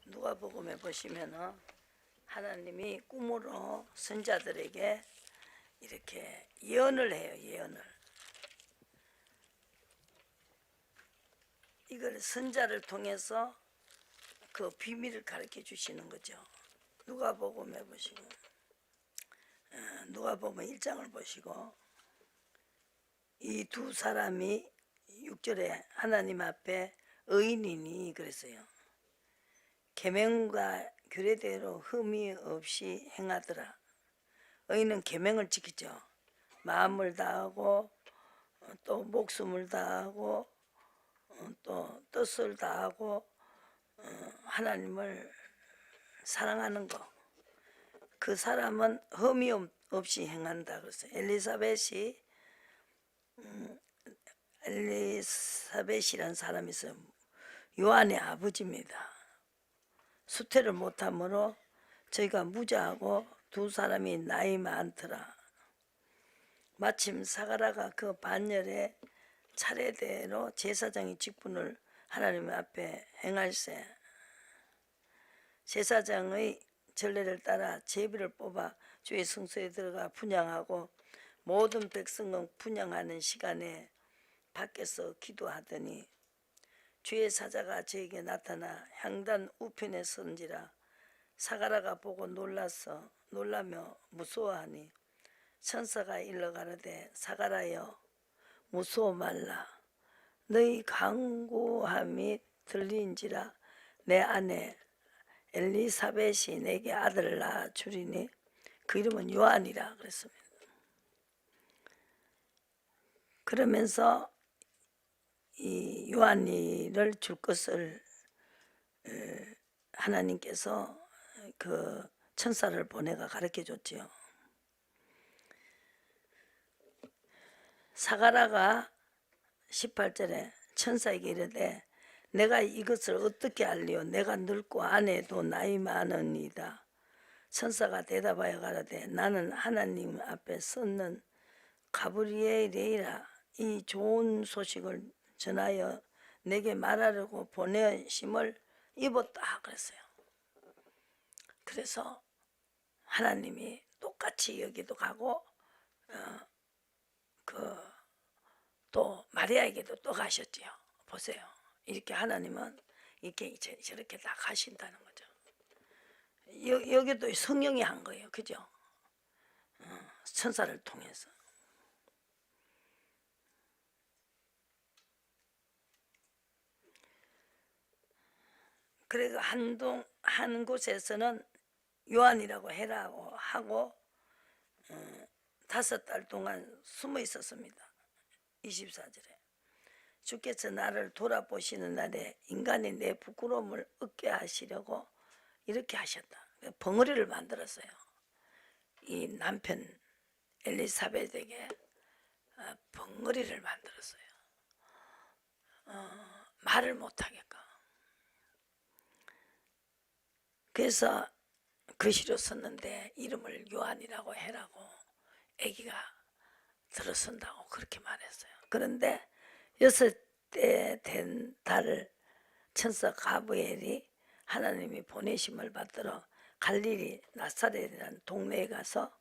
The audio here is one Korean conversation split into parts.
누가복음에 보시면은 하나님이 꿈으로 선자들에게 이렇게 예언을 해요. 예언을. 이걸 선자를 통해서 그 비밀을 가르쳐 주시는 거죠. 누가복음에 보시고 누가복음 1장을 보시고 이 두 사람이 6절에 하나님 앞에 의인이니 그랬어요. 계명과 규례대로 흠이 없이 행하더라. 의인은 계명을 지키죠. 마음을 다하고 또 목숨을 다하고 또 뜻을 다하고 하나님을 사랑하는 거. 그 사람은 흠이 없이 행한다 그랬어요. 엘리사벳이라는 사람이 있어요. 요한의 아버지입니다. 수태를 못하므로 저희가 무자하고 두 사람이 나이 많더라. 마침 사가라가 그 반열에 차례대로 제사장의 직분을 하나님 앞에 행할세. 제사장의 전례를 따라 제비를 뽑아 주의 성소에 들어가 분향하고 모든 백성은 분향하는 시간에 밖에서 기도하더니 주의 사자가 저에게 나타나 향단 우편에 선지라. 사가라가 보고 놀라며 무서워하니 천사가 일러 가로되 사가라여 무서워 말라. 너희 간구함이 들린지라. 내 아내 엘리사벳이 내게 아들을 낳아 주리니 그 이름은 요한이라 그랬습니다. 그러면서 이 요한이를 줄 것을 하나님께서 그 천사를 보내가 가르쳐 줬지요. 사가라가 18절에 천사에게 이르되 내가 이것을 어떻게 알리오? 내가 늙고 아내도 나이 많으니이다. 천사가 대답하여 가로되 나는 하나님 앞에 섰는 가브리엘이라. 이 좋은 소식을 전하여 내게 말하려고 보내심을 입었다 그랬어요. 그래서 하나님이 똑같이 여기도 가고 또 마리아에게도 또 가셨지요. 보세요. 이렇게 하나님은 이렇게 저렇게 다 가신다는 거죠. 여기도 성령이 한 거예요. 그죠? 천사를 통해서. 그리고 한 곳에서는 요한이라고 해라고 하고 5달 동안 숨어 있었습니다. 24절에 주께서 나를 돌아보시는 날에 인간이 내 부끄러움을 얻게 하시려고 이렇게 하셨다. 벙어리를 만들었어요. 이 남편 엘리사벳에게 벙어리를 만들었어요. 말을 못하게끔. 그래서 글씨로 썼는데 이름을 요한이라고 해라고 아기가 들어선다고 그렇게 말했어요. 그런데 6대 된 달 천사 가브리엘이 하나님이 보내심을 받들어 갈릴리 나사렛이라는 동네에 가서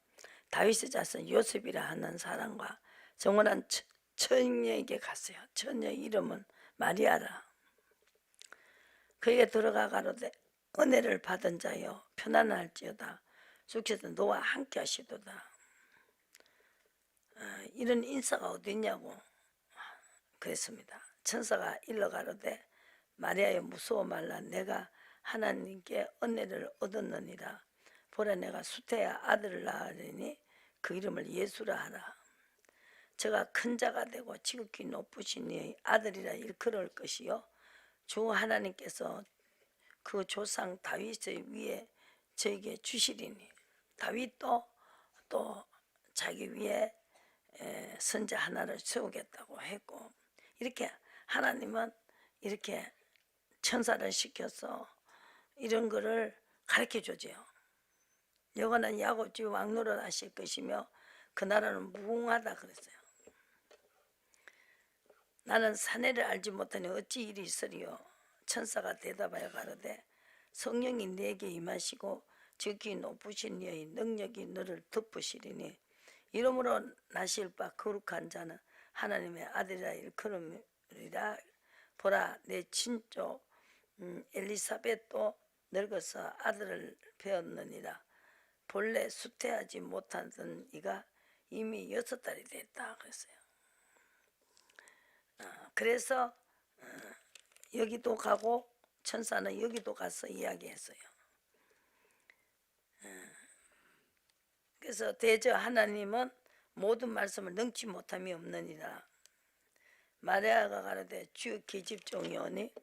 다윗의 자손 요셉이라 하는 사람과 정원한 처녀에게 갔어요. 처녀 이름은 마리아라. 그에게 들어가 가로되 은혜를 받은 자여 편안할지어다. 주께서 너와 함께 하시도다. 이런 인사가 어디 있냐고 그랬습니다. 천사가 일러 가로되 마리아여 무서워 말라. 내가 하나님께 은혜를 얻었느니라. 보라 내가 수태야 아들을 낳으리니 그 이름을 예수라 하라. 저가 큰 자가 되고 지극히 높으신 이의 아들이라 일컬을 것이요 주 하나님께서 그 조상 다윗의 위에 저에게 주시리니. 다윗도 또 자기 위에 선자 하나를 세우겠다고 했고, 이렇게 하나님은 이렇게 천사를 시켜서 이런 거를 가르쳐 주지요. 여호와는 야곱 집 왕노릇 하실 것이며 그 나라는 무궁하다 그랬어요. 나는 사내를 알지 못하니 어찌 일이 있으리요. 천사가 대답하여 가로되 성령이 내게 임하시고 지극히 높으신 이의 능력이 너를 덮으시리니 이러므로 나실 바 거룩한 자는 하나님의 아들이라 일컬음이라. 보라 내 친족 엘리사벳도 늙어서 아들을 배었느니라. 본래 수태하지 못하던 이가 이미 6달이 됐다 그랬어요. 그래서 여기도 가고 천사는 여기도 가서 이야기했어요. 그래서 대저 하나님은 모든 말씀을 능치 못함이 없느니라. 마리아가 가로되 주 계집종이오니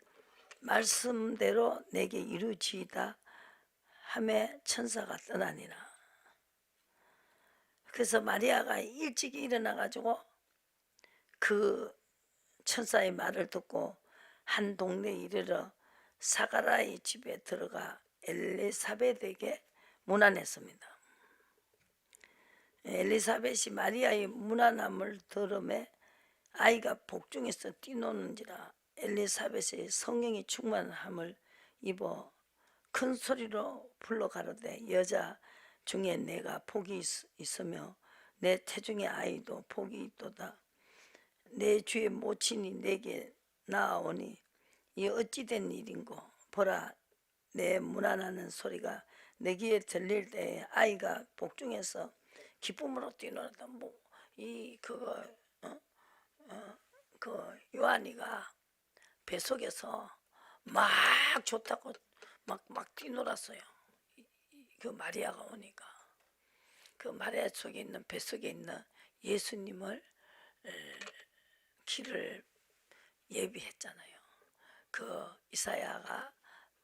말씀대로 내게 이루어지이다 하매 천사가 떠나니라. 그래서 마리아가 일찍 일어나 가지고 그 천사의 말을 듣고 한 동네에 이르러 사가라의 집에 들어가 엘리사벳에게 문안했습니다. 엘리사벳이 마리아의 문안함을 들음에 아이가 복중에서 뛰노는지라. 엘리사벳의 성령이 충만함을 입어 큰 소리로 불러 가로되 여자 중에 내가 복이 있으며 내 태중의 아이도 복이 있도다. 내 주의 모친이 내게 나아오니 이 어찌된 일인고. 보라 내 문안하는 소리가 내 귀에 들릴 때에 아이가 복중에서 기쁨으로 뛰노는다. 그 요한이가 뱃속에서 막 좋다고 막 뛰놀았어요. 그 마리아가 오니까 그 마리아 속에 있는 뱃속에 있는 예수님을 길을 예비했잖아요. 그 이사야가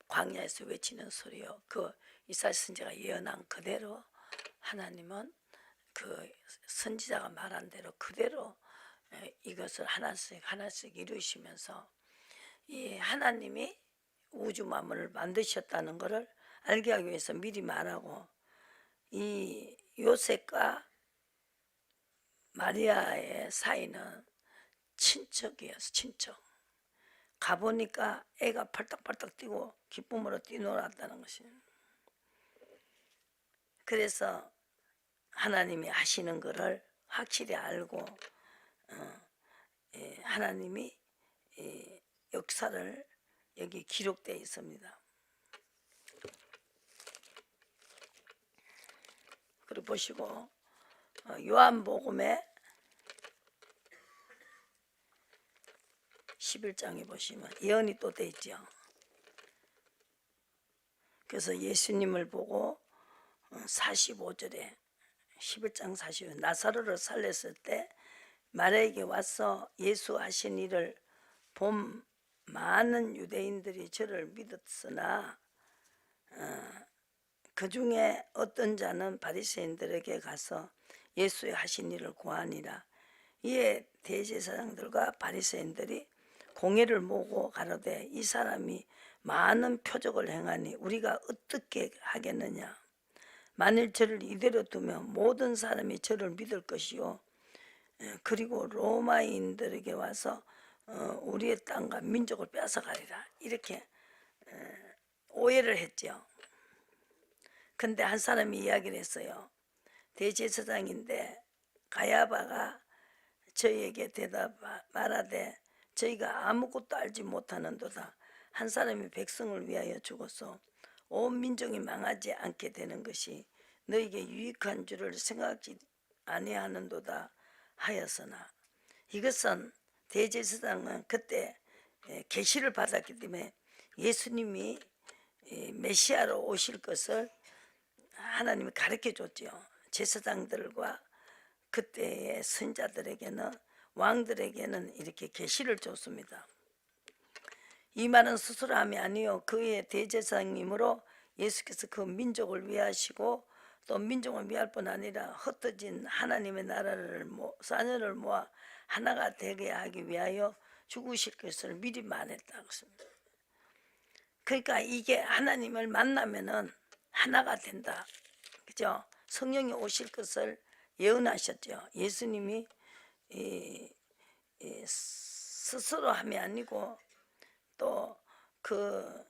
광야에서 외치는 소리요. 그 이사야 선지자가 예언한 그대로 하나님은 그 선지자가 말한 대로 그대로 이것을 하나씩 이루시면서 이 하나님이 우주 만물을 만드셨다는 것을 알게 하기 위해서 미리 말하고, 이 요셉과 마리아의 사이는 친척이었어. 친척. 가보니까 애가 팔딱팔딱 뛰고 기쁨으로 뛰놀았다는 것이. 그래서 하나님이 하시는 것을 확실히 알고 하나님이 역사를 여기 기록되어 있습니다. 그리고 보시고 요한복음에 11장에 보시면 예언이 또 돼 있죠. 그래서 예수님을 보고 45절에 11장 45절 나사로를 살렸을 때 마리아에게 와서 예수 하신 일을 본 많은 유대인들이 저를 믿었으나 그 중에 어떤 자는 바리새인들에게 가서 예수의 하신 일을 고하니라. 이에 대제사장들과 바리새인들이 공회를 모으고 가로되 이 사람이 많은 표적을 행하니 우리가 어떻게 하겠느냐. 만일 저를 이대로 두면 모든 사람이 저를 믿을 것이요 그리고 로마인들에게 와서 우리의 땅과 민족을 뺏어가리라. 이렇게 오해를 했죠. 근데 한 사람이 이야기를 했어요. 대제사장인데 가야바가 저희에게 대답 말하되 저희가 아무것도 알지 못하는도다. 한 사람이 백성을 위하여 죽어서 온 민족이 망하지 않게 되는 것이 너에게 유익한 줄을 생각지 아니하는도다 하였으나, 이것은 대제사장은 그때 계시를 받았기 때문에 예수님이 메시아로 오실 것을 하나님이 가르쳐 줬죠. 제사장들과 그때의 선자들에게는, 왕들에게는 이렇게 계시를 줬습니다. 이 말은 스스로 함이 아니요 그의 대제사장이므로 예수께서 그 민족을 위하시고 또 민족을 위할 뿐 아니라 흩어진 하나님의 나라를 자녀를 모아 하나가 되게 하기 위하여 죽으실 것을 미리 말했다고 했습니다. 그러니까 이게 하나님을 만나면은 하나가 된다. 그죠? 성령이 오실 것을 예언하셨죠. 예수님이 스스로 함이 아니고 또 그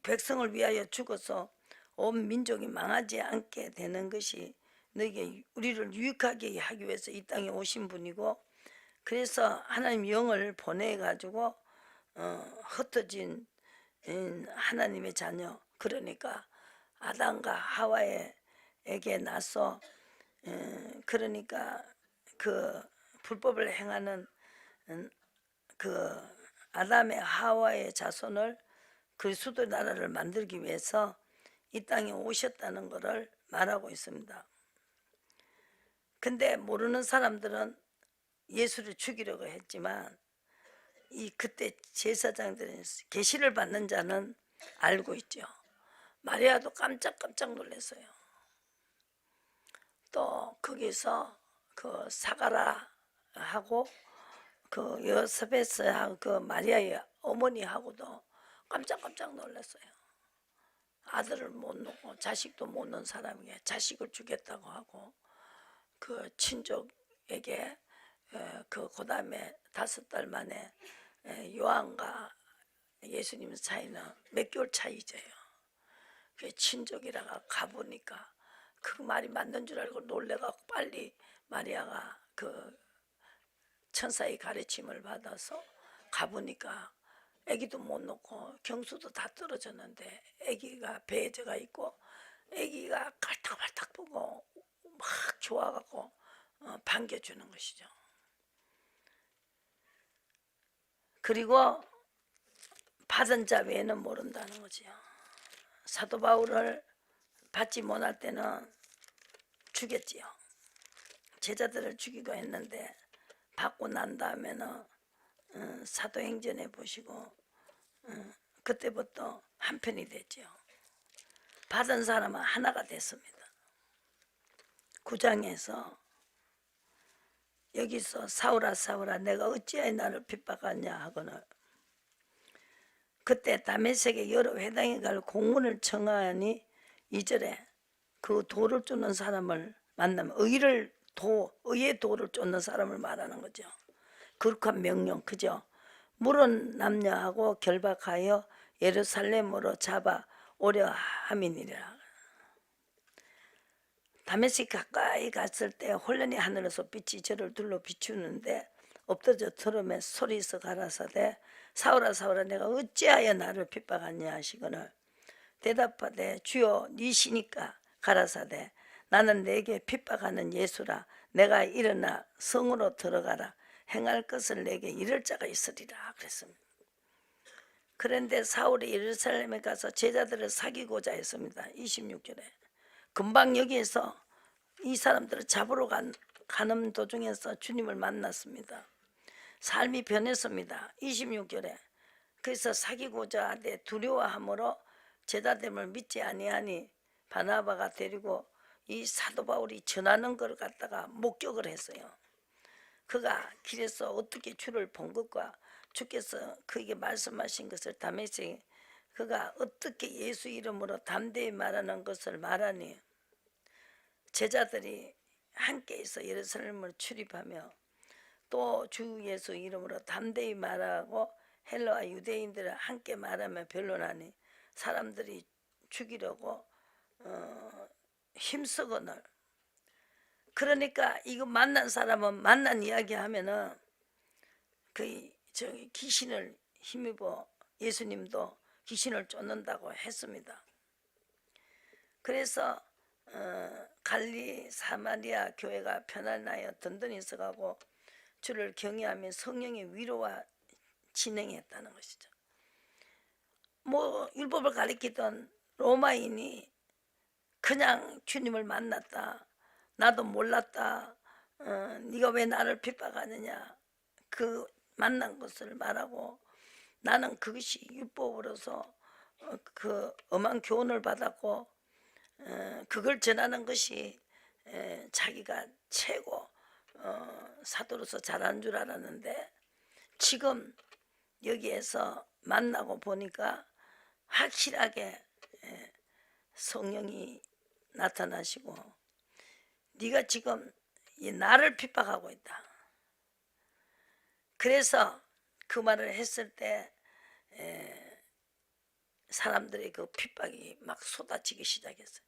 백성을 위하여 죽어서 온 민족이 망하지 않게 되는 것이 너에게 우리를 유익하게 하기 위해서 이 땅에 오신 분이고, 그래서 하나님 영을 보내 가지고 흩어진 하나님의 자녀, 그러니까 아담과 하와에게 나서 그러니까 그 불법을 행하는 그 아담의 하와의 자손을 그리스도 나라를 만들기 위해서 이 땅에 오셨다는 것을 말하고 있습니다. 근데 모르는 사람들은 예수를 죽이려고 했지만 이 그때 제사장들은 계시를 받는 자는 알고 있죠. 마리아도 깜짝깜짝 놀랐어요. 또 거기서 그 사가라하고 그 요세벳하고 그 마리아의 어머니하고도 깜짝깜짝 놀랐어요. 아들을 못 놓고 자식도 못 놓은 사람에게 자식을 주겠다고 하고, 그 친족에게 그 다음에 5달 만에 요한과 예수님 차이는 몇 개월 차이죠. 그 친족이라가 가보니까 그 말이 맞는 줄 알고 놀래갖고 빨리 마리아가 그 천사의 가르침을 받아서 가보니까 아기도 못 놓고 경수도 다 떨어졌는데 아기가 배에 들어가 있고, 아기가 갈딱갈딱 보고 막 좋아갖고 반겨주는 것이죠. 그리고 받은 자 외에는 모른다는 거지요. 사도 바울을 받지 못할 때는 죽였지요. 제자들을 죽이고 했는데 받고 난 다음에는 사도행전에 보시고 그때부터 한편이 됐죠. 받은 사람은 하나가 됐습니다. 9장에서 여기서 사울아 사울아 내가 어찌하여 나를 핍박하냐 하거늘, 그때 다메섹의 여러 회당에 갈 공문을 청하니 2절에 그 도를 쫓는 사람을 만나면 의의 도를 쫓는 사람을 말하는 거죠. 거룩한 명령, 그죠? 물은 남녀하고 결박하여 예루살렘으로 잡아 오려 함이니라. 다메섹 가까이 갔을 때 혼란이 하늘에서 빛이 저를 둘러 비추는데 엎드려 들으며 소리서 가라사대 사울아 사울아 내가 어찌하여 나를 핍박하냐 하시거늘, 대답하되 주여 니시니까 가라사대 나는 내게 핍박하는 예수라. 내가 일어나 성으로 들어가라. 행할 것을 내게 이를 자가 있으리라 그랬습니다. 그런데 사울이 예루살렘에 가서 제자들을 사귀고자 했습니다. 26절에 금방 여기에서 이 사람들을 잡으러 가는 도중에서 주님을 만났습니다. 삶이 변했습니다. 26절에 그래서 사귀고자 하되 두려워함으로 제자됨을 믿지 아니하니 바나바가 데리고 이 사도 바울이 전하는 걸 갖다가 목격을 했어요. 그가 길에서 어떻게 주를 본 것과 주께서 그에게 말씀하신 것을 다메섹 그가 어떻게 예수 이름으로 담대히 말하는 것을 말하니 제자들이 함께 있어 예루살렘을 출입하며 또 주 예수 이름으로 담대히 말하고 헬라와 유대인들을 함께 말하며 변론하니 사람들이 죽이려고 힘쓰거늘. 그러니까 이거 만난 사람은 만난 이야기 하면은 그 저기 귀신을 힘입어 예수님도 귀신을 쫓는다고 했습니다. 그래서 갈리 사마리아 교회가 편안하여 든든히 서가고 주를 경외하며 성령의 위로와 진행했다는 것이죠. 뭐 율법을 가리키던 로마인이 그냥 주님을 만났다. 나도 몰랐다. 네가 왜 나를 핍박하느냐. 그 만난 것을 말하고 나는 그것이 율법으로서 그 엄한 교훈을 받았고 그걸 전하는 것이 자기가 최고 사도로서 잘하는 줄 알았는데 지금 여기에서 만나고 보니까 확실하게 성령이 나타나시고 네가 지금 나를 핍박하고 있다. 그래서 그 말을 했을 때 사람들의 그 핍박이 막 쏟아지기 시작했어요.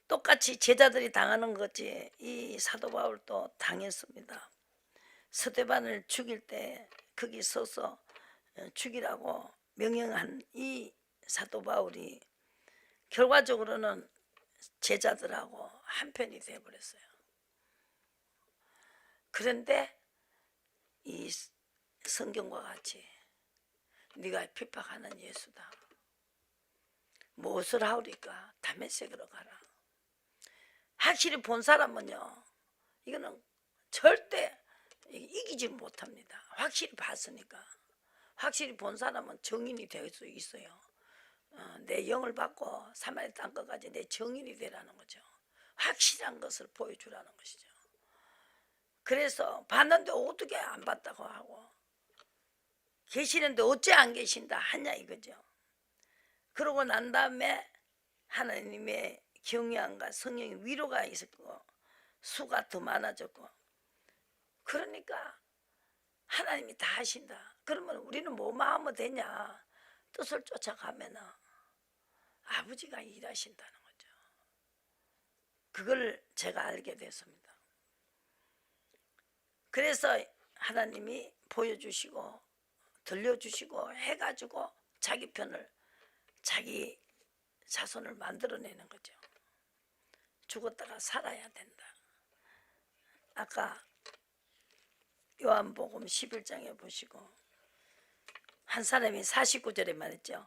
똑같이 제자들이 당하는 거지 이 사도 바울도 당했습니다. 스데반을 죽일 때 거기 서서 죽이라고 명령한 이 사도 바울이 결과적으로는 제자들하고 한편이 되어버렸어요. 그런데 이 성경과 같이 네가 핍박하는 예수다. 무엇을 하오리까? 다메섹으로 가라. 확실히 본 사람은요, 이거는 절대 이기지 못합니다. 확실히 봤으니까. 확실히 본 사람은 정인이 될 수 있어요. 내 영을 받고 사마리 땅끝까지 내 정인이 되라는 거죠. 확실한 것을 보여주라는 것이죠. 그래서 봤는데 어떻게 안 봤다고 하고 계시는데 어째 안 계신다 하냐 이거죠. 그러고 난 다음에 하나님의 경외함과 성령의 위로가 있었고 수가 더 많아졌고, 그러니까 하나님이 다 하신다. 그러면 우리는 뭐만 하면 되냐? 뜻을 쫓아가면 아버지가 일하신다는 거죠. 그걸 제가 알게 됐습니다. 그래서 하나님이 보여주시고 들려주시고 해가지고 자기 편을, 자기 자손을 만들어내는 거죠. 죽었다가 살아야 된다. 아까 요한복음 11장에 보시고 한 사람이 49절에 말했죠.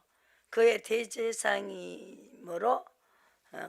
그의 대제사장이므로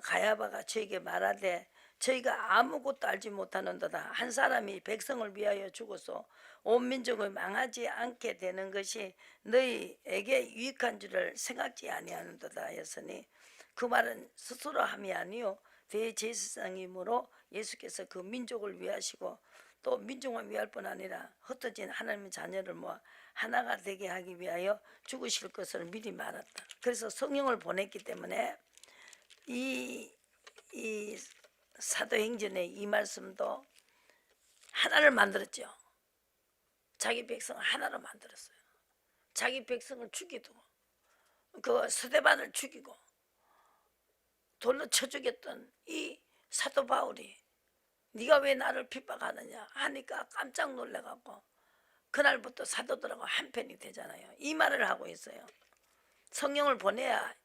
가야바가 저에게 말하되 저희가 아무것도 알지 못하는도다. 한 사람이 백성을 위하여 죽어서 온 민족을 망하지 않게 되는 것이 너희에게 유익한 줄을 생각지 아니하는도다 하였으니, 그 말은 스스로 함이 아니요 대제사장이므로 예수께서 그 민족을 위하시고 또 민족만 위할 뿐 아니라 흩어진 하나님의 자녀를 모아 하나가 되게 하기 위하여 죽으실 것을 미리 말했다. 그래서 성령을 보냈기 때문에 이 사도행전의 이 말씀도 하나를 만들었죠. 자기 백성을 하나로 만들었어요. 자기 백성을 죽이고 그 스데반을 죽이고 돌로 쳐 죽였던 이 사도 바울이 네가 왜 나를 핍박하느냐 하니까 깜짝 놀래갖고 그날부터 사도들하고 한편이 되잖아요. 이 말을 하고 있어요. 성령을 보내야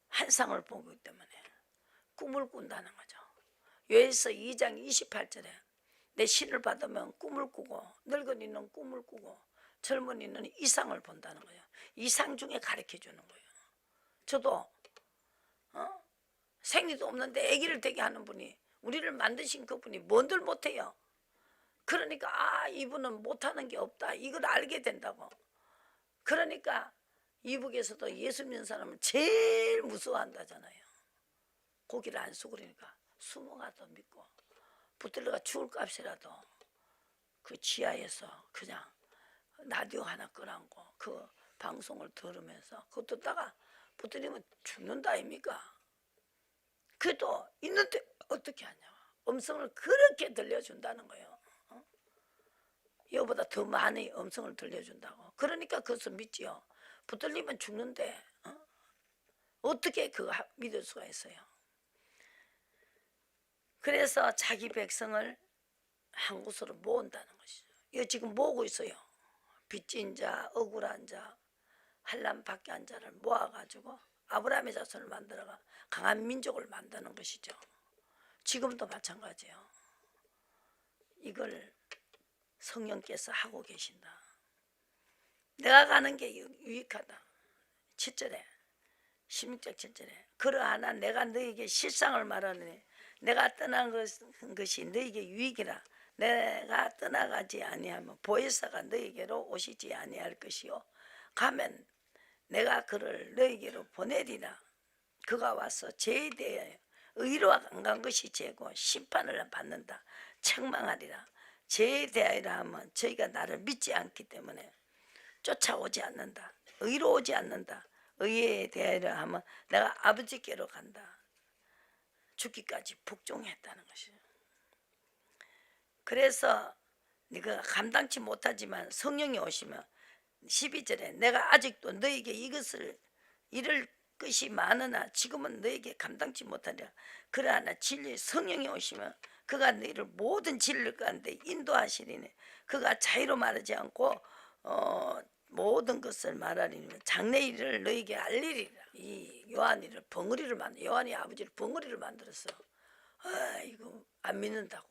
환상을 보기 때문에 꿈을 꾼다는 거죠. 요에서 2장 28절에 내 신을 받으면 꿈을 꾸고 늙은이는 꿈을 꾸고 젊은이는 이상을 본다는 거예요. 이상 중에 가르쳐 주는 거예요. 저도 생리도 없는데 아기를 되게 하는 분이, 우리를 만드신 그분이 뭔들 못해요. 그러니까 이분은 못하는 게 없다, 이걸 알게 된다고. 그러니까 이북에서도 예수 믿는 사람을 제일 무서워한다잖아요. 고기를 안 수그리니까 숨어가도 믿고 붙들려가 죽을 값이라도 그 지하에서 그냥 라디오 하나 꺼놓고 그 방송을 들으면서 그거 듣다가 붙들리면 죽는다 아닙니까? 그래도 있는데 어떻게 하냐. 음성을 그렇게 들려준다는 거예요. 이거보다 더 많이 음성을 들려준다고. 그러니까 그것을 믿지요. 붙들리면 죽는데 어떻게 그거 믿을 수가 있어요. 그래서 자기 백성을 한 곳으로 모은다는 것이죠. 이거 지금 모으고 있어요. 빚진 자, 억울한 자, 환난 받게 한 자를 모아가지고 아브라함의 자손을 만들어가 강한 민족을 만드는 것이죠. 지금도 마찬가지예요. 이걸 성령께서 하고 계신다. 내가 가는 게 유익하다. 7절에 16절 7절에 그러하나 내가 너에게 실상을 말하느니 내가 떠난 것이 너에게 유익이라. 내가 떠나가지 아니하면 보혜사가 너에게로 오시지 아니할 것이요 가면 내가 그를 너에게로 보내리라. 그가 와서 죄에 대하여 의로 안 간 것이 죄고 심판을 받는다. 책망하리라. 죄에 대하여 하면 저희가 나를 믿지 않기 때문에 쫓아오지 않는다. 의로 오지 않는다. 의에 대하여 하면 내가 아버지께로 간다. 죽기까지 복종했다는 것이죠. 그래서 네가 감당치 못하지만 성령이 오시면 12절에 내가 아직도 너에게 이것을 이를 것이 많으나 지금은 너에게 감당치 못하리라. 그러나 진리의 성령이 오시면 그가 너희를 모든 진리 가운데 인도하시리니 그가 자유로 말하지 않고 모든 것을 말하리니 장래 일을 너에게 알리리라. 이 요한이를 벙어리를 만들 요한이 아버지를 벙어리를 만들었어. 이거 안 믿는다고.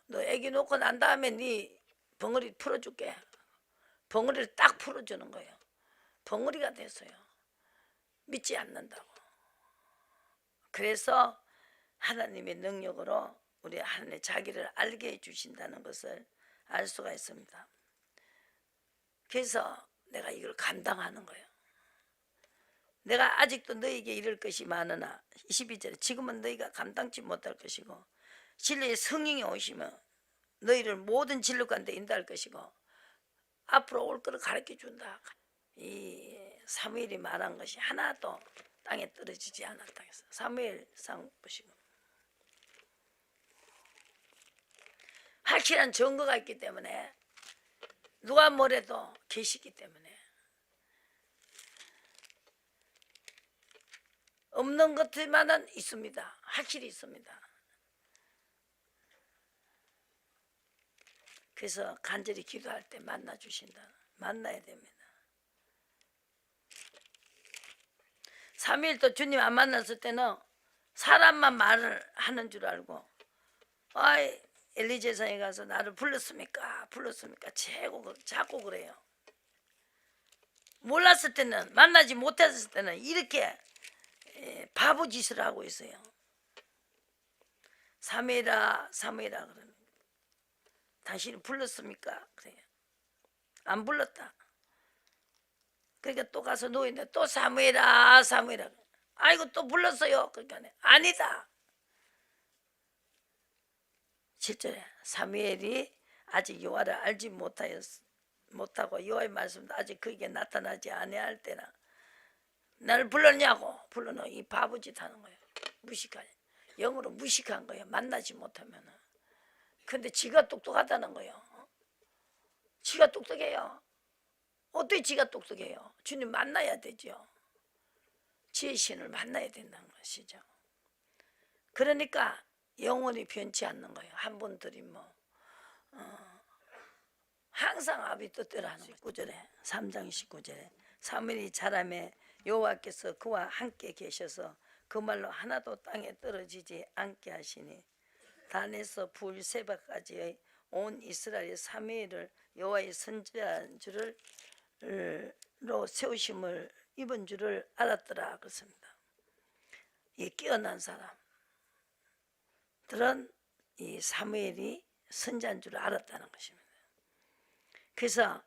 너 애기 놓고 난 다음에 네 벙어리 풀어줄게. 벙어리를 딱 풀어주는 거예요. 벙어리가 됐어요. 믿지 않는다고. 그래서 하나님의 능력으로 우리 하나님의 자기를 알게 해주신다는 것을 알 수가 있습니다. 그래서 내가 이걸 감당하는 거예요. 내가 아직도 너에게 이를 것이 많으나 22절에 지금은 너희가 감당치 못할 것이고 진리의 성령이 오시면 너희를 모든 진리 가운데 인도할 것이고 앞으로 올 것을 가르쳐 준다. 이 사무엘이 말한 것이 하나도 땅에 떨어지지 않았다 해서 사무엘상 보시고 확실한 증거가 있기 때문에 누가 뭐래도 계시기 때문에 없는 것들만은 있습니다. 확실히 있습니다. 그래서 간절히 기도할 때 만나 주신다. 만나야 됩니다. 3일 또 주님 안 만났을 때는 사람만 말을 하는 줄 알고 엘리제사에 가서 나를 불렀습니까? 자꾸 그래요. 몰랐을 때는 만나지 못했을 때는 이렇게 바보 짓을 하고 있어요. 사무엘아 그러는 당신이 불렀습니까? 그래요. 안 불렀다. 그러니까 또 가서 누워있는데 또 사무엘아 아이고 또 불렀어요. 그러니까 아니다. 실제로 사무엘이 아직 여호와를 알지 못하고 여호와의 말씀도 아직 그에게 나타나지 아니할 때나 나를 불렀냐고 불러놓은 이 바보짓 하는 거예요. 무식한 영으로 무식한 거예요. 만나지 못하면은. 근데 지가 똑똑하다는 거예요. 지가 똑똑해요. 어떻게 지가 똑똑해요? 주님 만나야 되죠. 지혜 신을 만나야 된다는 것이죠. 그러니까 영원히 변치 않는 거예요. 한 번 드리면 항상 아비 뜻대로 하는 거예요. 19절에 3장 19절에 사무엘이 자라매 여호와께서 그와 함께 계셔서 그 말로 하나도 땅에 떨어지지 않게 하시니 단에서 부엘세바까지의 온 이스라엘의 사무엘을 여호와의 선지자인 줄로 세우심을 입은 줄을 알았더라 그렇습니다. 이 깨어난 사람들은 이 사무엘이 선지자인 줄을 알았다는 것입니다. 그래서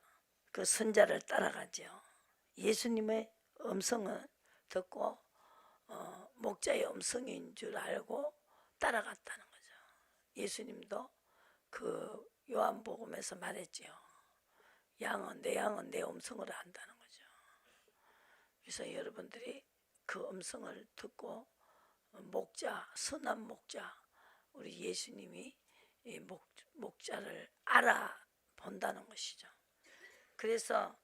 그 선자를 따라가죠. 예수님의 음성을 듣고 목자의 음성인 줄 알고 따라갔다는 거죠. 예수님도 그 요한복음에서 말했죠. 양은 내 음성을 안다는 거죠. 그래서 여러분들이 그 음성을 듣고 선한 목자 우리 예수님이 이 목자를 알아본다는 것이죠. 그래서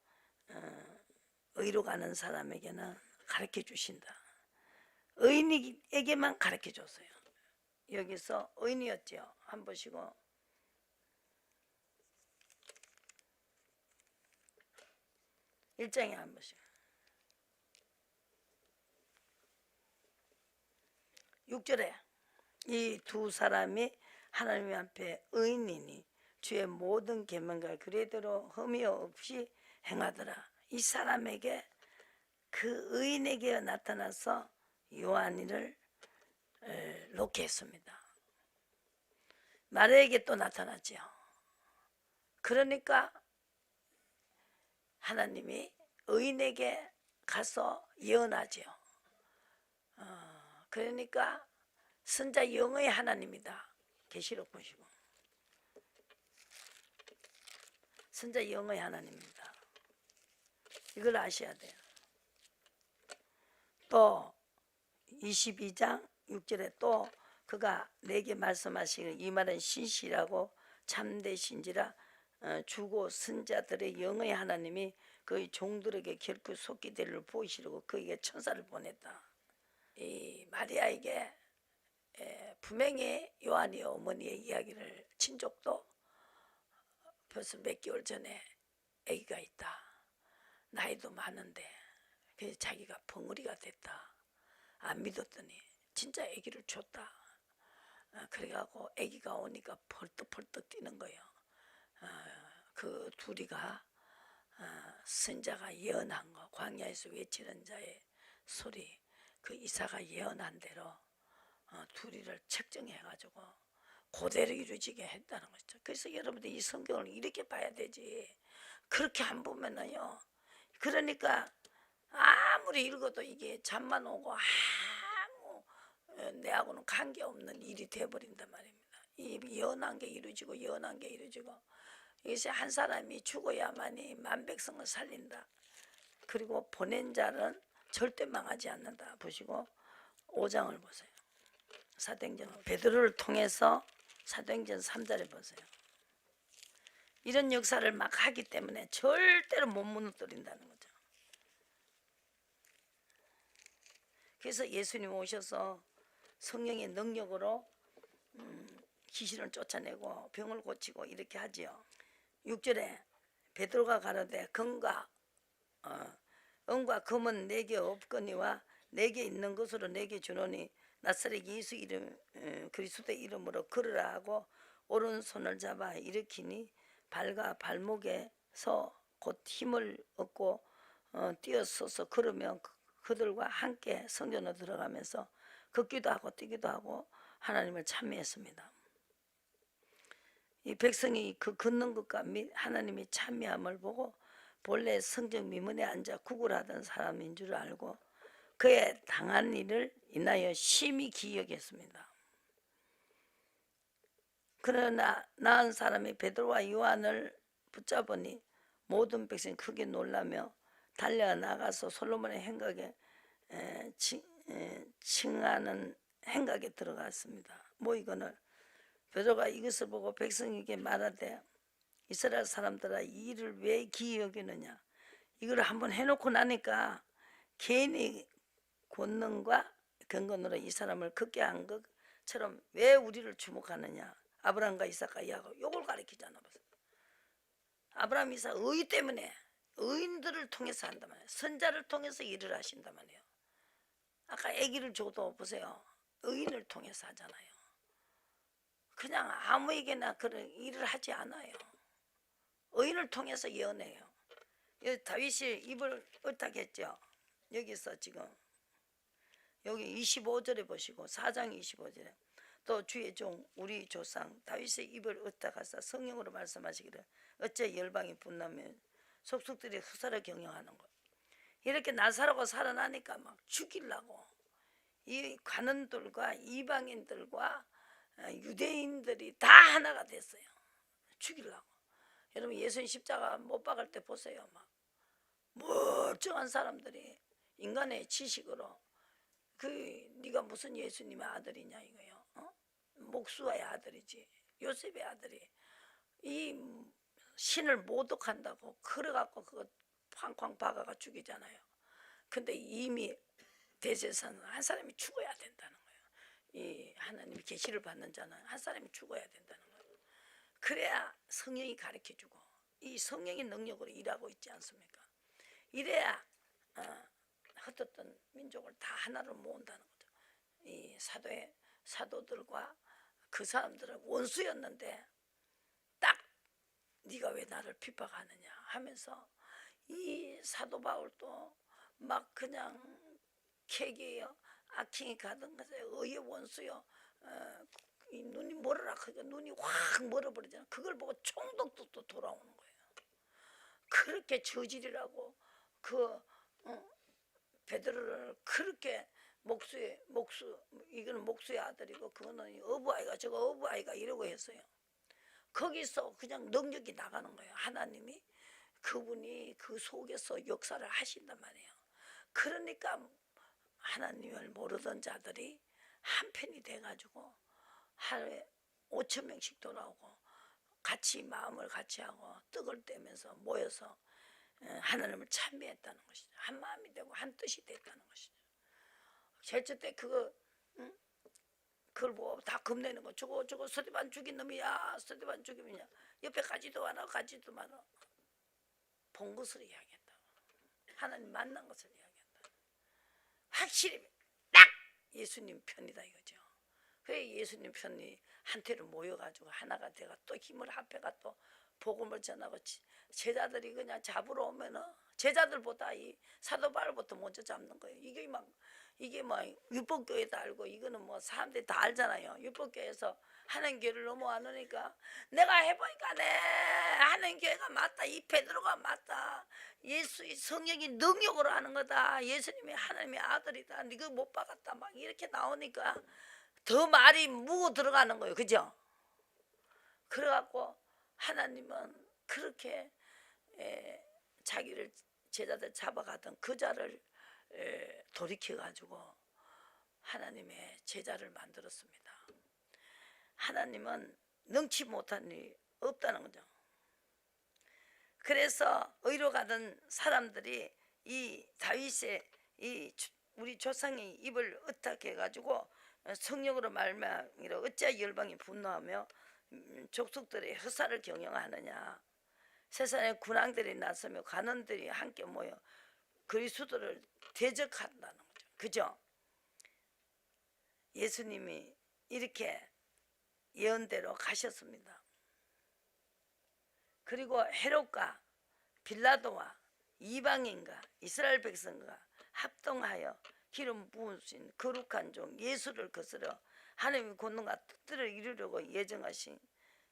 의로 가는 사람에게는 가르쳐 주신다. 의인에게만 가르쳐 줬어요. 여기서 의인이었죠. 한 보시고 1장에 한 보시고 6절에 이 두 사람이 하나님 앞에 의인이니 주의 모든 계명과 그대로 흠이 없이 행하더라. 이 사람에게 그 의인에게 나타나서 요한이를 놓게 했습니다. 마리아에게 또 나타났죠. 그러니까 하나님이 의인에게 가서 예언하죠. 그러니까 선자 영의 하나님이다. 계시록 보시고 선자 영의 하나님입니다. 이걸 아셔야 돼요. 또 22장 6절에 또 그가 내게 말씀하시기를 이 말은 신실하고 참되신지라 주고 선자들의 영의 하나님이 그의 종들에게 결코 속기 되리를 보이시려고 그에게 천사를 보냈다. 이 마리아에게 분명히 요한이 어머니의 이야기를 친족도 벌써 몇 개월 전에 아기가 있다. 나이도 많은데 그래서 자기가 벙어리가 됐다. 안 믿었더니 진짜 아기를 줬다. 그래갖고 아기가 오니까 펄떡펄떡 뛰는 거예요. 그 둘이가 선자가 예언한 거, 광야에서 외치는 자의 소리, 그 이사가 예언한 대로 둘이를 책정해가지고 그대로 이루어지게 했다는 거죠. 그래서 여러분들 이 성경을 이렇게 봐야 되지. 그렇게 안 보면은요. 그러니까 아무리 읽어도 이게 잠만 오고 아무 내하고는 관계없는 일이 돼버린단 말입니다. 이 예언한 게 이루어지고 예언한 게 이루어지고 이것이 한 사람이 죽어야만이 만백성을 살린다. 그리고 보낸 자는 절대 망하지 않는다. 보시고 5장을 보세요. 사도행전 베드로를 통해서 사도행전 3절에 보세요. 이런 역사를 막 하기 때문에 절대로 못 무너뜨린다는 거죠. 그래서 예수님 오셔서 성령의 능력으로 귀신을 쫓아내고 병을 고치고 이렇게 하지요. 6절에 베드로가 가로되 은과 금은 내게 없거니와 내게 있는 것으로 내게 주노니 나사렛 예수 이름 그리스도의 이름으로 걸으라 하고 오른손을 잡아 일으키니 발과 발목에서 곧 힘을 얻고 뛰어서서 걸으며 그들과 함께 성전으로 들어가면서 걷기도 하고 뛰기도 하고 하나님을 찬미했습니다. 이 백성이 그 걷는 것과 하나님이 찬미함을 보고 본래 성전 미문에 앉아 구걸하던 사람인 줄 알고 그의 당한 일을 인하여 심히 기억했습니다. 그러나 나은 사람이 베드로와 요한을 붙잡으니 모든 백성이 크게 놀라며 달려 나가서 솔로몬의 행각에 칭하는 행각에 들어갔습니다. 이거는 베드로가 이것을 보고 백성에게 말하되 이스라엘 사람들아 이 일을 왜 기이 여기느냐. 이걸 한번 해놓고 나니까 괜히 권능과 근건으로 이 사람을 걷게 한 것처럼 왜 우리를 주목하느냐. 아브라함과 이삭과 야곱 요걸 가리키잖아. 아브라함 이삭 의 때문에 의인들을 통해서 한단 말이에요. 선자를 통해서 일을 하신단 말이에요. 아까 아기를 줘도 보세요. 의인을 통해서 하잖아요. 그냥 아무에게나 그런 일을 하지 않아요. 의인을 통해서 예언해요. 다윗이 입을 ör딱했죠. 여기서 지금 여기 25절에 보시고 4장 25절에 또 주의 종 우리 조상 다윗의 입을 ör딱하사 성령으로 말씀하시기를 어째 열방이 분나면 속속들이 흑사를 경영하는 것. 이렇게 나사로가 살아나니까 막 죽이려고 이 관원들과 이방인들과 유대인들이 다 하나가 됐어요. 죽이려고. 여러분 예수님 십자가 못 박을 때 보세요. 막 멀쩡한 사람들이 인간의 지식으로 네가 무슨 예수님의 아들이냐 이거요. 목수의 아들이지. 요셉의 아들이 이 신을 모독한다고 그래갖고 그거 쾅쾅 박아가 죽이잖아요. 근데 이미 대제사는 한 사람이 죽어야 된다는 거예요. 이 하나님이 계시를 받는 자는 한 사람이 죽어야 된다는 거예요. 그래야 성령이 가르쳐주고 이 성령의 능력으로 일하고 있지 않습니까? 이래야 흩었던 민족을 다 하나로 모은다는 거죠. 이 사도들과 그 사람들은 원수였는데 딱 네가 왜 나를 핍박하느냐 하면서 이 사도 바울도 막 그냥 캐기요 악행이 가던 것에 의의 원수요 이 눈이 멀어라 그러니까 눈이 확 멀어버리잖아. 그걸 보고 총독도 또 돌아오는 거예요. 그렇게 저질이라고 베드로를 그렇게 목수 이거는 목수의 아들이고 그거는 어부아이가 저거 어부아이가 이러고 했어요. 거기서 그냥 능력이 나가는 거예요. 하나님이 그분이 그 속에서 역사를 하신단 말이에요. 그러니까 하나님을 모르던 자들이 한편이 돼가지고 하루에 5,000명씩 돌아오고 같이 마음을 같이 하고 떡을 떼면서 모여서 하나님을 찬미했다는 것이죠. 한 마음이 되고 한 뜻이 됐다는 것이죠. 절제 때 그거 그걸 뭐 다 겁내는 거. 저거 서대반 죽인 놈이야. 서대반 죽이면야 옆에 가지도 마라. 본 것을 이야기한다. 하나님 만난 것을 이야기한다. 확실히 딱 예수님 편이다 이거죠. 그래 예수님 편이 한테로 모여가지고 하나가 돼가 또 힘을 합해가 또 복음을 전하고 제자들이 그냥 잡으러 오면은 제자들보다 이 사도 바울부터 먼저 잡는 거예요. 이게 막 율법교회도 알고 이거는 뭐 사람들이 다 알잖아요. 율법교회에서 하나님 교회를 넘어와놓으니까 내가 해보니까 하나님 교회가 맞다. 이 베드로가 맞다. 예수의 성령이 능력으로 하는 거다. 예수님이 하나님의 아들이다. 네가 못 박았다. 막 이렇게 나오니까 더 말이 묵어 들어가는 거예요. 그죠? 그래갖고 하나님은 그렇게 자기를 제자들 잡아가던 그 자를 돌이켜가지고 하나님의 제자를 만들었습니다. 하나님은 능치 못한 일이 없다는 거죠. 그래서 의로 가던 사람들이 이 다윗의 우리 조상의 입을 어떻게 해가지고 성령으로 말미암아 어찌 열방이 분노하며 족속들의 허사를 경영하느냐. 세상에 군왕들이 나서며 관원들이 함께 모여 그리스도를 대적한다는 거죠. 그죠? 예수님이 이렇게 예언대로 가셨습니다. 그리고 헤롯과 빌라도와 이방인과 이스라엘 백성과 합동하여 기름 부으신 거룩한 종 예수를 거스려 하나님의 권능과 뜻들을 이루려고 예정하신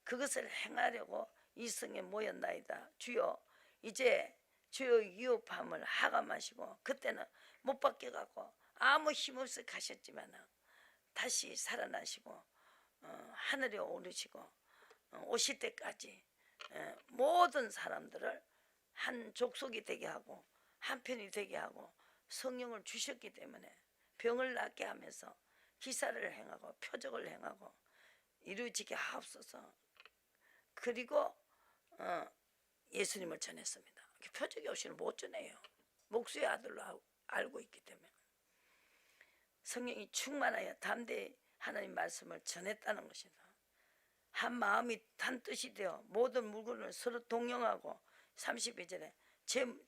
그것을 행하려고 이 성에 모였나이다. 주여 이제 주의 위협함을 하감하시고 그때는 못 박혀가고 아무 힘없이 가셨지만 다시 살아나시고 하늘에 오르시고 오실 때까지 모든 사람들을 한 족속이 되게 하고 한편이 되게 하고 성령을 주셨기 때문에 병을 낫게 하면서 기사를 행하고 표적을 행하고 이루어지게 하옵소서. 그리고 예수님을 전했습니다. 표적이 없이는 못 전해요. 목수의 아들로 알고 있기 때문에. 성령이 충만하여 담대히 하나님 말씀을 전했다는 것이다. 한 마음이 한 뜻이 되어 모든 물건을 서로 동용하고 32절에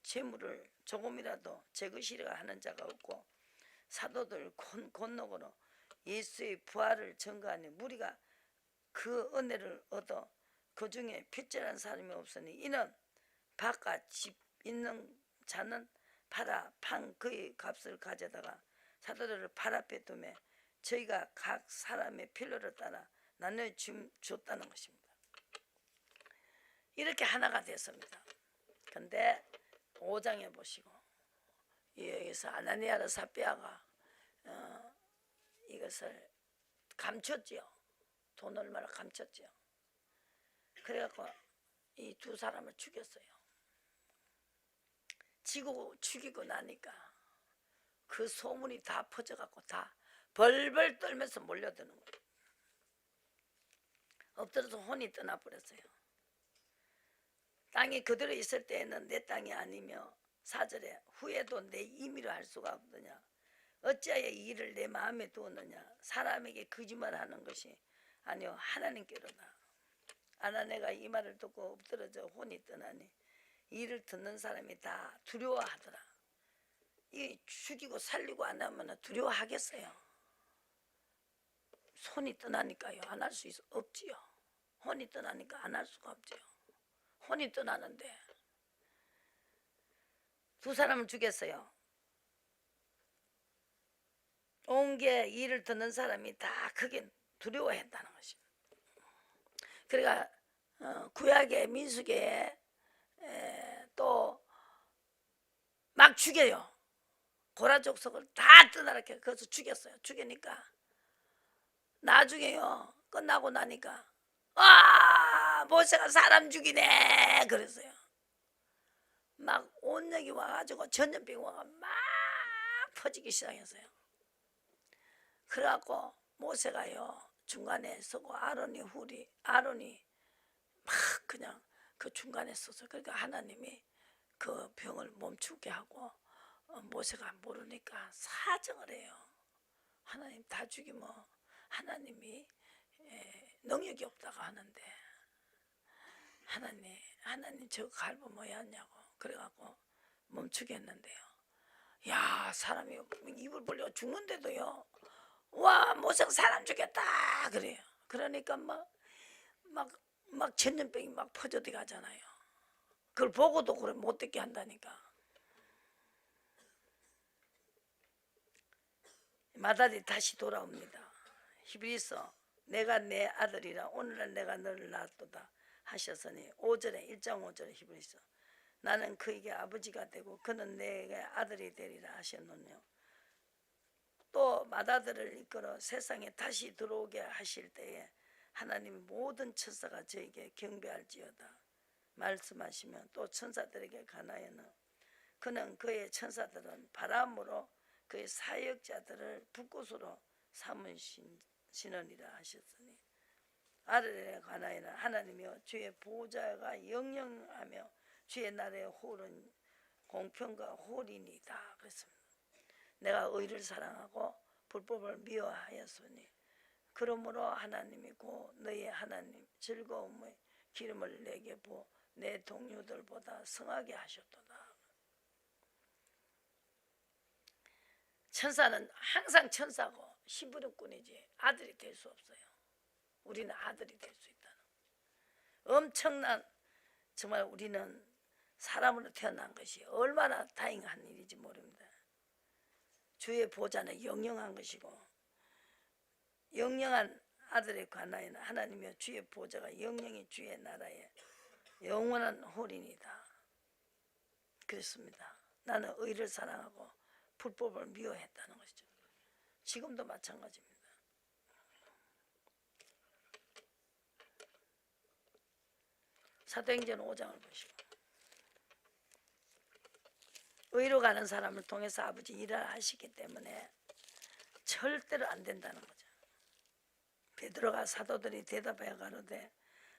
재물을 조금이라도 제것이라 하는 자가 없고 사도들 권능으로 예수의 부활을 전가하니 무리가 그 은혜를 얻어 그 중에 핏절한 사람이 없으니 이는 바깥 집 있는 자는 팔아 판 그의 값을 가져다가 사도들을 팔 앞에 두매 저희가 각 사람의 필요를 따라 나눠 줬다는 것입니다. 이렇게 하나가 됐습니다. 근데 5장에 보시고 여기서 아나니아라 삽비아가 이것을 감췄지요. 돈 얼마나 감췄지요. 그래갖고 이 두 사람을 죽였어요. 죽이고 나니까 그 소문이 다 퍼져갖고 다 벌벌 떨면서 몰려드는 거예요. 엎드려서 혼이 떠나버렸어요. 땅이 그대로 있을 때에는 내 땅이 아니며 4절에 후에도 내 임의로 할 수가 없느냐. 어찌하여 이 일을 내 마음에 두었느냐. 사람에게 거짓말하는 것이 아니요 하나님께로다. 아나니아가 이 말을 듣고 엎드러져 혼이 떠나니 이를 듣는 사람이 다 두려워하더라. 이 죽이고 살리고 안 하면 두려워하겠어요. 손이 떠나니까요 안 할 수 없지요. 혼이 떠나니까 안 할 수가 없지요. 혼이 떠나는데 두 사람을 죽였어요. 온 게 이를 듣는 사람이 다 크게 두려워했다는 것입니다. 그러니까 구약의 민수기에 또 막 죽여요. 고라 족속을 다 떠나게 거기서 죽였어요. 죽이니까 나중에요 끝나고 나니까 모세가 사람 죽이네 그랬어요. 막 온역이 와가지고 전염병이 와가 막 퍼지기 시작했어요. 그래갖고 모세가요 중간에 서고 아론이 막 그냥 그 중간에 서서 그러니까 하나님이 그 병을 멈추게 하고 모세가 모르니까 사정을 해요. 하나님 다 죽이면 하나님이 능력이 없다고 하는데 하나님 저거 갈보 뭐였냐고 그래갖고 멈추게 했는데요. 야 사람이 입을 벌려 죽는데도요. 와 모세 사람 죽였다 그래요. 그러니까 막 전염병이 막 퍼져들 가잖아요. 그걸 보고도 그래 못 듣게 한다니까. 마다리 다시 돌아옵니다. 히브리서 내가 내 아들이라 오늘날 내가 너를 낳았도다 하셨으니 5절에 1장 5절에 히브리서 나는 그에게 아버지가 되고 그는 내게 아들이 되리라 하셨느뇨. 또 맏아들을 이끌어 세상에 다시 들어오게 하실 때에 하나님 모든 천사가 저에게 경배할지어다 말씀하시면 또 천사들에게 관하여는 그는 그의 천사들은 바람으로 그의 사역자들을 불꽃으로 삼으시느니라 하셨으니 아들에 관하여는 하나님이여 주의 보호자가 영영하며 주의 나라의 홀은 공평과 홀이니이다 그랬습니다. 내가 의를 사랑하고 불법을 미워하였으니 그러므로 하나님이 고 너희 하나님 즐거움의 기름을 내게 부어 내 동료들보다 성하게 하셨도다. 천사는 항상 천사고 심부름꾼이지 아들이 될 수 없어요. 우리는 아들이 될 수 있다는 엄청난 정말 우리는 사람으로 태어난 것이 얼마나 다행한 일인지 모릅니다. 주의 보좌는 영영한 것이고 영영한 아들에 관하여는 하나님의 주의 보좌가 영영히 주의 나라에 영원한 홀이니다 그랬습니다. 나는 의를 사랑하고 불법을 미워했다는 것이죠. 지금도 마찬가지입니다. 사도행전 5장을 보시고 의로 가는 사람을 통해서 아버지 일을 하시기 때문에 절대로 안 된다는 거죠. 베드로가 사도들이 대답하여 가로되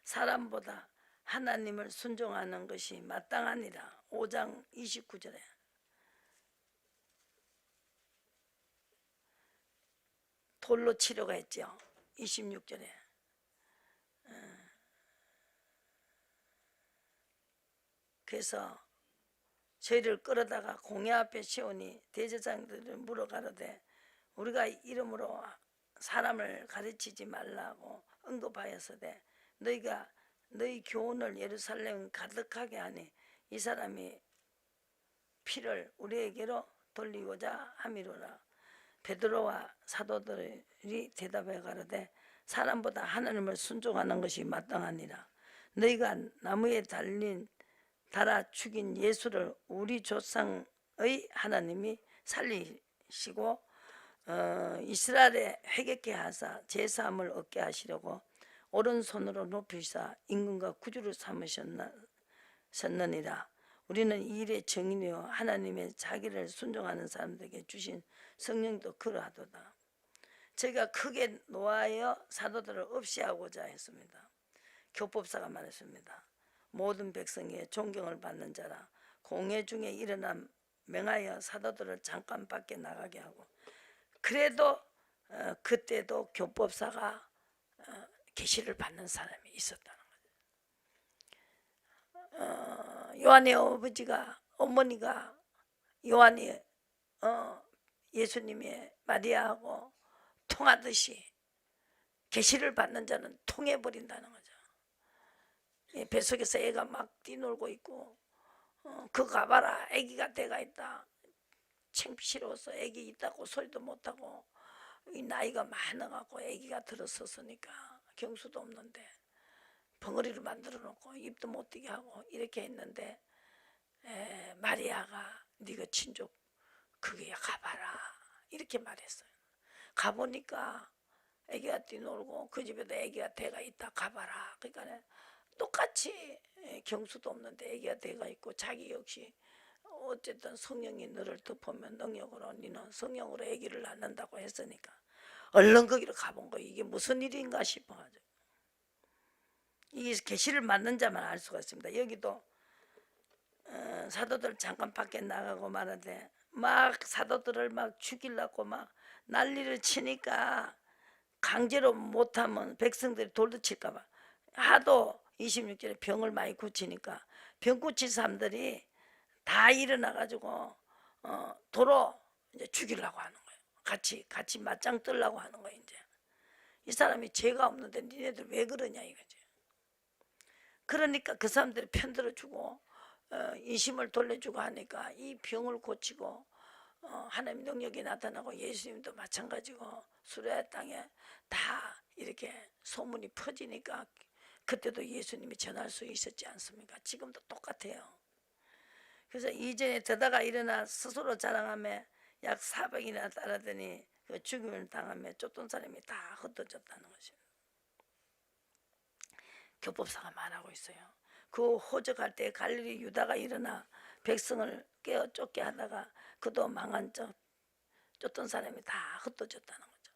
사람보다 하나님을 순종하는 것이 마땅하니라. 5장 29절에 돌로 치려고 했죠. 26절에 그래서 저희를 끌어다가 공회 앞에 세우니 대제사장들을 물어가로되 우리가 이름으로 사람을 가르치지 말라고 언급하였으되 너희가 너희 교훈을 예루살렘 가득하게 하니 이 사람이 피를 우리에게로 돌리고자 함이로라. 베드로와 사도들이 대답해 가로되 사람보다 하나님을 순종하는 것이 마땅하니라. 너희가 나무에 달아 죽인 예수를 우리 조상의 하나님이 살리시고 이스라엘에 회개케 하사 제사함을 얻게 하시려고 오른손으로 높이사 임금과 구주를 삼으셨느니라. 우리는 이 일의 증인이요 하나님의 자기를 순종하는 사람들에게 주신 성령도 그러하도다. 저희가 크게 노하여 사도들을 없이 하고자 했습니다. 교법사가 말했습니다. 모든 백성의 존경을 받는 자라 공회 중에 일어난 명하여 사도들을 잠깐 밖에 나가게 하고 그래도 그때도 교법사가 계시를 받는 사람이 있었다는 거죠. 요한의 어머니가 요한이 예수님의 마리아하고 통하듯이 계시를 받는 자는 통해버린다는 거죠. 뱃속에서 애가 막 뛰놀고 있고 그거 가봐라 애기가 대가 있다 창피스러워서 애기 있다고 소리도 못하고 이 나이가 많아갖고 애기가 들어섰으니까 경수도 없는데 벙어리를 만들어 놓고 입도 못 띄게 하고 이렇게 했는데 마리아가 네가 친족 그게 가봐라 이렇게 말했어요. 가보니까 애기가 뛰놀고 그 집에도 애기가 대가 있다 가봐라. 그러니까 똑같이 경수도 없는데 애기가 대가 있고 자기 역시 어쨌든 성령이 너를 덮으면 능력으로 너는 성령으로 애기를 낳는다고 했으니까 얼른 거기로 가본 거 이게 무슨 일인가 싶어가지고 이 계시를 맞는 자만 알 수가 있습니다. 여기도 사도들 잠깐 밖에 나가고 말하되 막 사도들을 막 죽이려고 막 난리를 치니까 강제로 못하면 백성들이 돌도 칠까봐 하도 26절에 병을 많이 고치니까 병 고친 사람들이 다 일어나가지고 도로 이제 죽이려고 하는 거예요. 같이 맞짱 뜨려고 하는 거예요. 이제 이 사람이 죄가 없는데 니네들 왜 그러냐 이거지. 그러니까 그 사람들이 편들어주고 인심을 돌려주고 하니까 이 병을 고치고 하나님 능력이 나타나고 예수님도 마찬가지고 수레 땅에 다 이렇게 소문이 퍼지니까 그때도 예수님이 전할 수 있었지 않습니까? 지금도 똑같아요. 그래서 이전에 더다가 일어나 스스로 자랑하며 약 400이나 따르더니 그 죽임을 당하며 쫓던 사람이 다 흩어졌다는 것입니다. 교법사가 말하고 있어요. 그 호적할 때 갈릴리 유다가 일어나 백성을 깨어 쫓게 하다가 그도 망한 척 쫓던 사람이 다 흩어졌다는 거죠.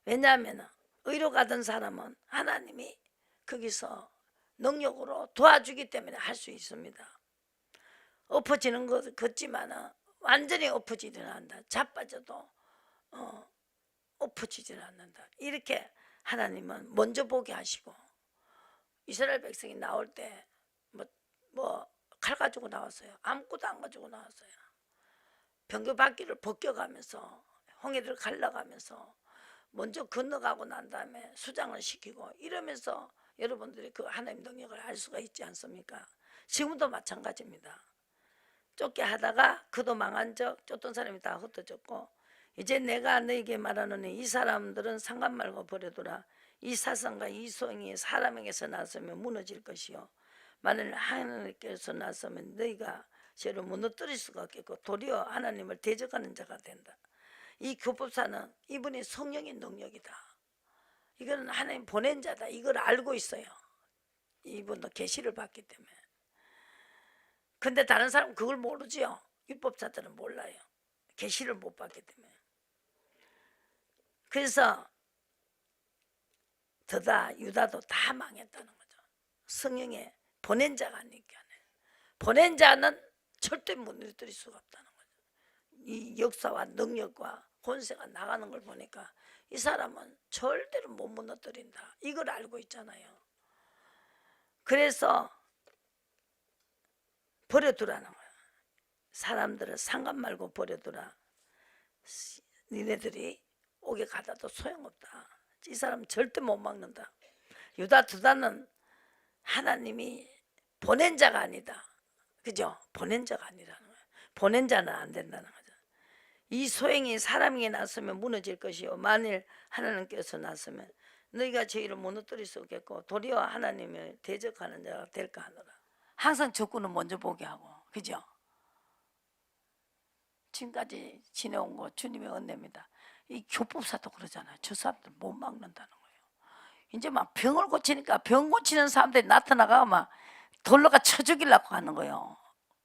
왜냐하면 의로 가던 사람은 하나님이 거기서 능력으로 도와주기 때문에 할 수 있습니다. 엎어지는 것 같지만 완전히 엎어지지는 않는다. 자빠져도 엎어지지는 않는다. 이렇게 하나님은 먼저 보게 하시고 이스라엘 백성이 나올 때 칼 가지고 나왔어요. 아무것도 안 가지고 나왔어요. 병거바퀴를 벗겨가면서 홍해를 갈라가면서 먼저 건너가고 난 다음에 수장을 시키고 이러면서 여러분들이 그 하나님 능력을 알 수가 있지 않습니까? 지금도 마찬가지입니다. 쫓게 하다가 그도 망한 적 쫓던 사람이 다 흩어졌고 이제 내가 너에게 말하노니 이 사람들은 상관 말고 버려두라. 이 사상과 이 소행이 사람에게서 났으면 무너질 것이요 만일 하나님께서 났으면 너희가 죄를 무너뜨릴 수가 없겠고 도리어 하나님을 대적하는 자가 된다. 이 교법사는 이분이 성령의 능력이다. 이거는 하나님 보낸 자다. 이걸 알고 있어요. 이분도 계시를 받기 때문에. 근데 다른 사람은 그걸 모르지요. 율법자들은 몰라요. 계시를 못 받기 때문에. 그래서 더다 유다도 다 망했다는 거죠. 성령의 보낸 자가 아니니까. 보낸 자는 절대 무너뜨릴 수가 없다는 거죠. 이 역사와 능력과 권세가 나가는 걸 보니까 이 사람은 절대로 못 무너뜨린다. 이걸 알고 있잖아요. 그래서 버려두라는 거예요. 사람들을 상관 말고 버려두라. 니네들이 오게 가다도 소용없다. 이 사람 절대 못 막는다. 유다 두다는 하나님이 보낸 자가 아니다. 그죠? 보낸 자가 아니라는 거예요. 보낸 자는 안 된다는 거죠. 이 소행이 사람에게 났으면 무너질 것이요 만일 하나님께서 났으면 너희가 저희를 무너뜨릴 수 없겠고 도리어 하나님을 대적하는 자가 될까 하노라. 항상 적군은 먼저 보게 하고, 그죠? 지금까지 지내온 거 주님의 은혜입니다. 이 교법사도 그러잖아요. 저 사람들 못 막는다는 거예요. 이제 막 병을 고치니까 병 고치는 사람들이 나타나가 막 돌로가 쳐 죽이려고 하는 거예요.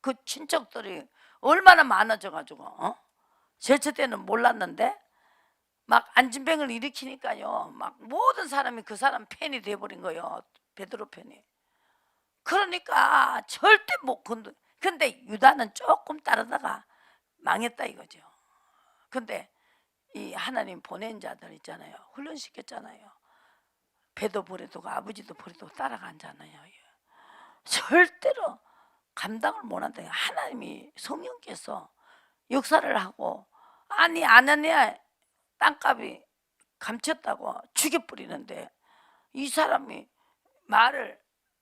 그 친척들이 얼마나 많아져가지고 제처 때는 몰랐는데 막 안진병을 일으키니까요 막 모든 사람이 그 사람 팬이 돼버린 거예요. 베드로 팬이. 그러니까 절대 못 건드. 근데 유다는 조금 따르다가 망했다 이거죠. 근데 이 하나님 보낸 자들 있잖아요. 훈련시켰잖아요. 배도 버려두고 아버지도 버려두고 따라가잖아요. 절대로 감당을 못한다. 하나님이 성령께서 역사를 하고 아니 아나니아 땅값이 감췄다고 죽여버리는데 이 사람이 말을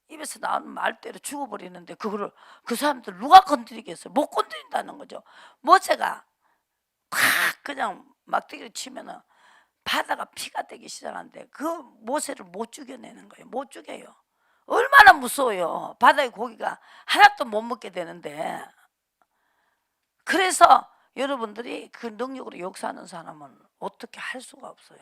입에서 나오는 말대로 죽어버리는데 그거를 그 사람들 누가 건드리겠어요? 못 건드린다는 거죠. 모세가 팍 그냥 막대기를 치면은 바다가 피가 되기 시작하는데 그 모세를 못 죽여내는 거예요. 못 죽여요. 얼마나 무서워요. 바다의 고기가 하나도 못 먹게 되는데. 그래서 여러분들이 그 능력으로 역사하는 사람은 어떻게 할 수가 없어요.